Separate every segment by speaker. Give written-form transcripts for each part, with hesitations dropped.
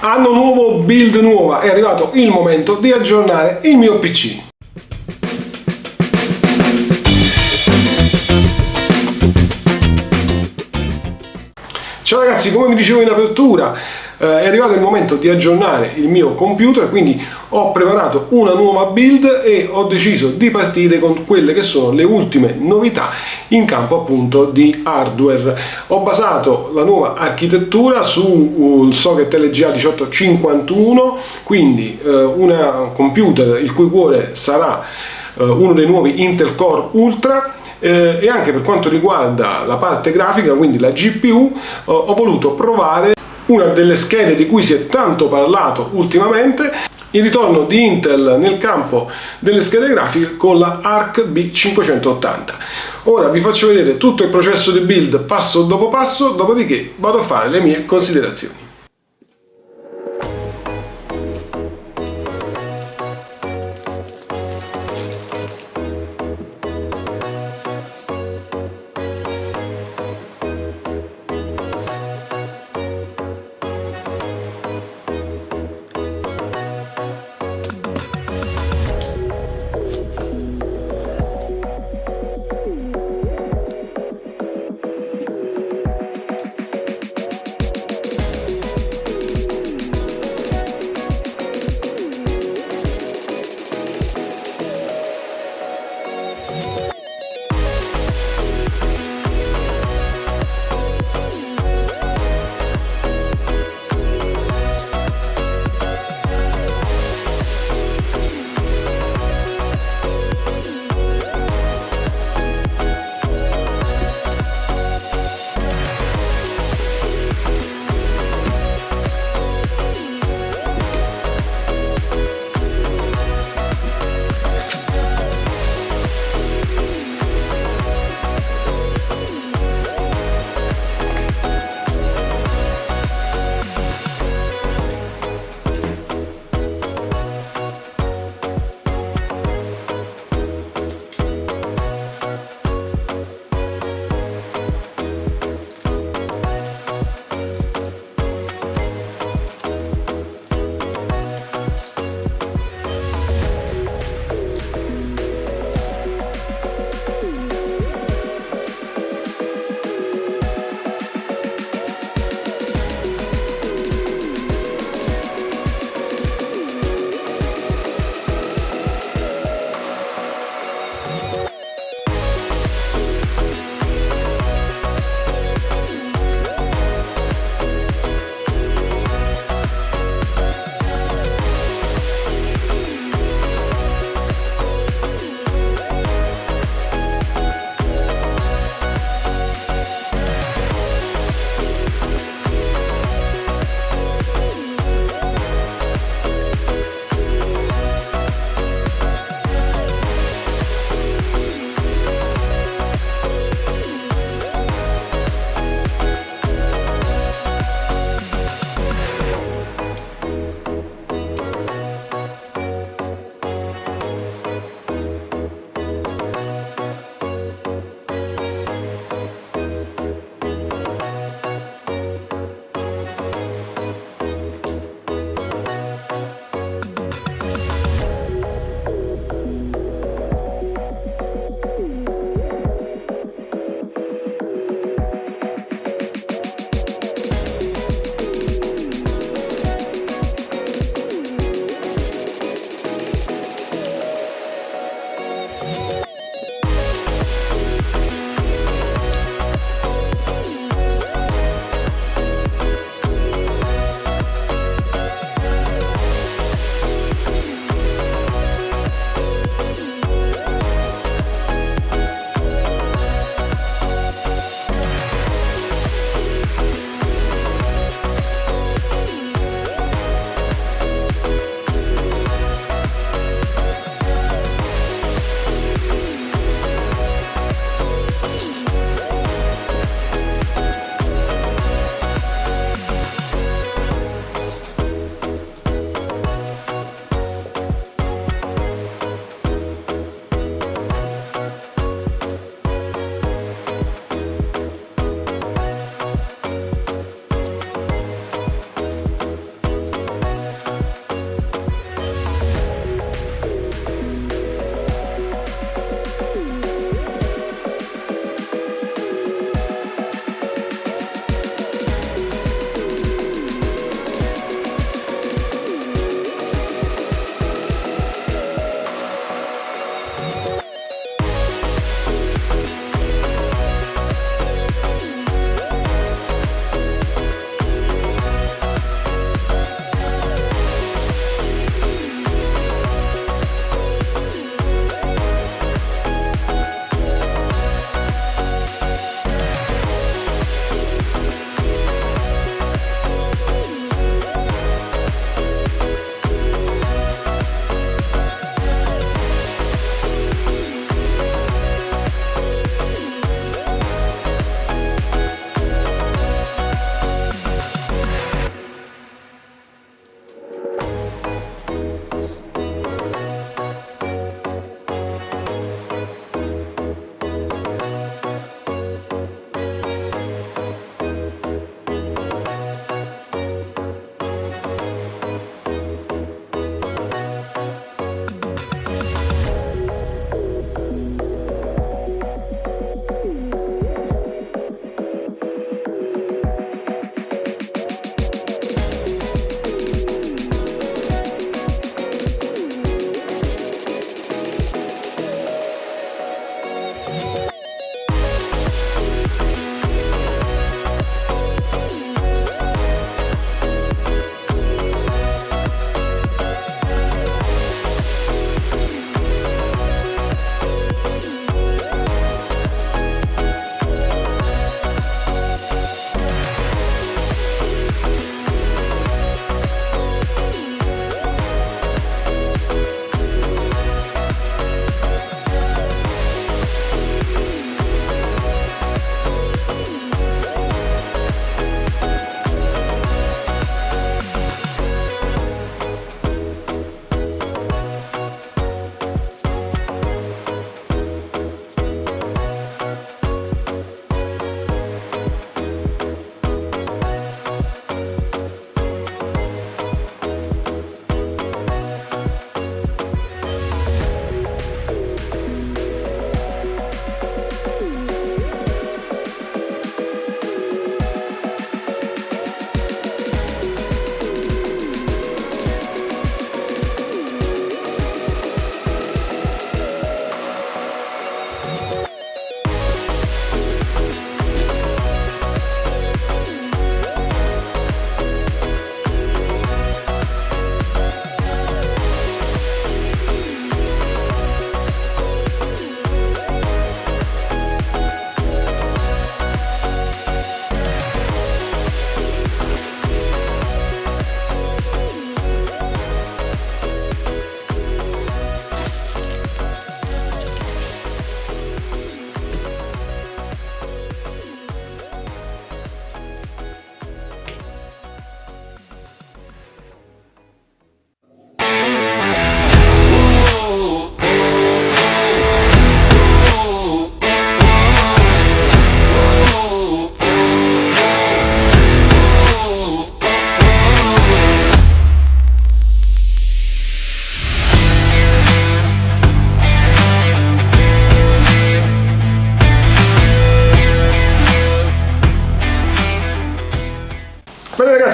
Speaker 1: Anno nuovo, build nuova, è arrivato il momento di aggiornare il mio PC. Ciao ragazzi, come vi dicevo in apertura, è arrivato il momento di aggiornare il mio computer, quindi ho preparato una nuova build e ho deciso di partire con quelle che sono le ultime novità in campo appunto di hardware. Ho basato la nuova architettura sul socket LGA 1851, quindi un computer il cui cuore sarà uno dei nuovi Intel Core Ultra. E anche per quanto riguarda la parte grafica, quindi la GPU, ho voluto provare una delle schede di cui si è tanto parlato ultimamente, il ritorno di Intel nel campo delle schede grafiche con la ARC B580. Ora vi faccio vedere tutto il processo di build passo dopo passo, dopodiché vado a fare le mie considerazioni.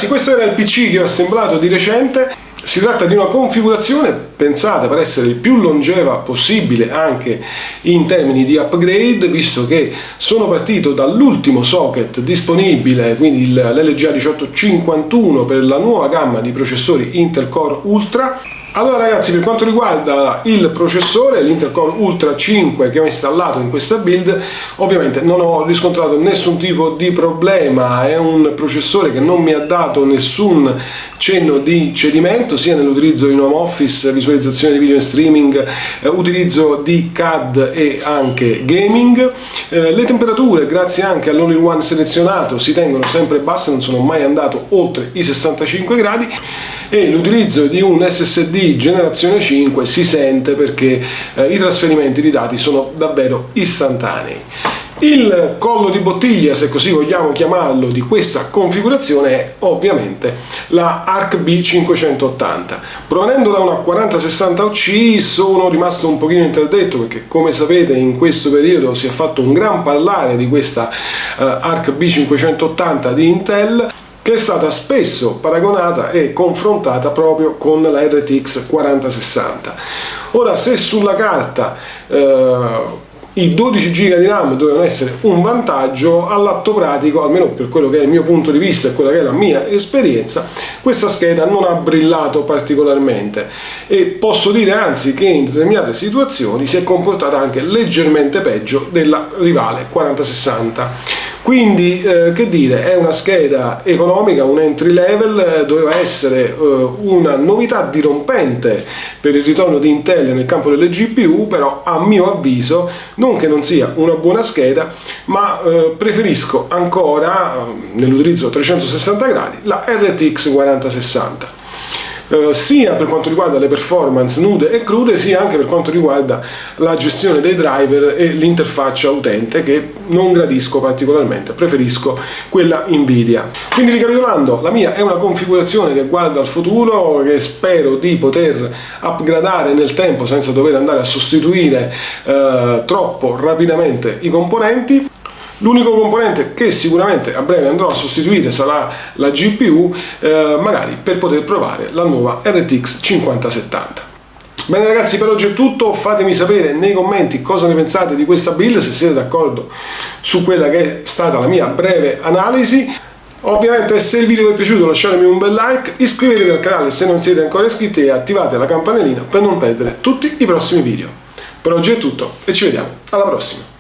Speaker 1: ragazzi, questo era il PC che ho assemblato di recente. Si tratta di una configurazione pensata per essere il più longeva possibile anche in termini di upgrade, visto che sono partito dall'ultimo socket disponibile, quindi l'LGA 1851 per la nuova gamma di processori Intel Core Ultra. Allora ragazzi, per quanto riguarda il processore, l'Intel Core Ultra 5 che ho installato in questa build, ovviamente non ho riscontrato nessun tipo di problema. È un processore che non mi ha dato nessun cenno di cedimento, sia nell'utilizzo di home office, visualizzazione di video in streaming, utilizzo di CAD e anche gaming. Le temperature, grazie anche all'all-in-one selezionato, si tengono sempre basse, non sono mai andato oltre i 65 gradi, e l'utilizzo di un SSD generazione 5 si sente perché i trasferimenti di dati sono davvero istantanei. Il collo di bottiglia, se così vogliamo chiamarlo, di questa configurazione è ovviamente la ARC B580. Provenendo da una 4060 UC sono rimasto un pochino interdetto, perché come sapete in questo periodo si è fatto un gran parlare di questa ARC B580 di Intel, che è stata spesso paragonata e confrontata proprio con la RTX 4060. Ora, se sulla carta i 12 GB di RAM dovevano essere un vantaggio, all'atto pratico, almeno per quello che è il mio punto di vista e quella che è la mia esperienza, questa scheda non ha brillato particolarmente, e posso dire anzi che in determinate situazioni si è comportata anche leggermente peggio della rivale 4060. Quindi che dire, è una scheda economica, un entry level, doveva essere una novità dirompente per il ritorno di Intel nel campo delle GPU, però a mio avviso non che non sia una buona scheda, ma preferisco ancora nell'utilizzo a 360 gradi la RTX 4060. Sia per quanto riguarda le performance nude e crude, sia anche per quanto riguarda la gestione dei driver e l'interfaccia utente, che non gradisco particolarmente, preferisco quella Nvidia. Quindi, ricapitolando, la mia è una configurazione che guarda al futuro, che spero di poter upgradare nel tempo senza dover andare a sostituire troppo rapidamente i componenti. L'unico componente che sicuramente a breve andrò a sostituire sarà la GPU, magari per poter provare la nuova RTX 5070. Bene ragazzi, per oggi è tutto. Fatemi sapere nei commenti cosa ne pensate di questa build, se siete d'accordo su quella che è stata la mia breve analisi. Ovviamente, se il video vi è piaciuto, lasciatemi un bel like, iscrivetevi al canale se non siete ancora iscritti e attivate la campanellina per non perdere tutti i prossimi video. Per oggi è tutto e ci vediamo alla prossima.